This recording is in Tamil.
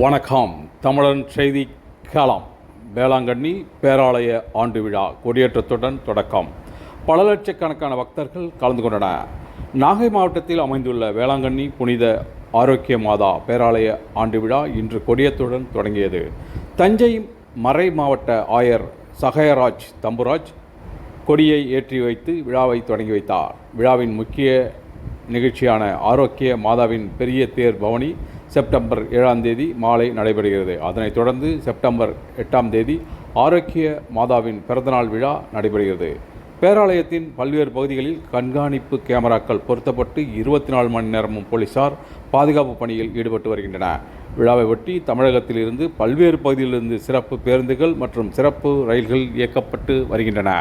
வணக்கம். தமிழன் செய்தி களம். வேளாங்கண்ணி பேராலய ஆண்டு விழா கொடியேற்றத்துடன் தொடக்கம். பல லட்சக்கணக்கான பக்தர்கள் கலந்து கொண்டனர். நாகை மாவட்டத்தில் அமைந்துள்ள வேளாங்கண்ணி புனித ஆரோக்கிய மாதா பேராலய ஆண்டு விழா இன்று கொடியேற்றத்துடன் தொடங்கியது. தஞ்சை மறை மாவட்ட ஆயர் சகயராஜ் தம்புராஜ் கொடியை ஏற்றி வைத்து விழாவை தொடங்கி வைத்தார். விழாவின் முக்கிய நிகழ்ச்சியான ஆரோக்கிய மாதாவின் பெரிய தேர் பவனி செப்டம்பர் 7ஆம் தேதி மாலை நடைபெறுகிறது. அதனைத் தொடர்ந்து செப்டம்பர் 8ஆம் தேதி ஆரோக்கிய மாதாவின் பிறந்தநாள் விழா நடைபெறுகிறது. பேராலயத்தின் பல்வேறு பகுதிகளில் கண்காணிப்பு கேமராக்கள் பொருத்தப்பட்டு 24 மணி நேரமும் போலீசார் பாதுகாப்பு பணியில் ஈடுபட்டு வருகின்றனர். விழாவை ஒட்டி தமிழகத்திலிருந்து பல்வேறு பகுதிகளிலிருந்து சிறப்பு பேருந்துகள் மற்றும் சிறப்பு ரயில்கள் இயக்கப்பட்டு வருகின்றன.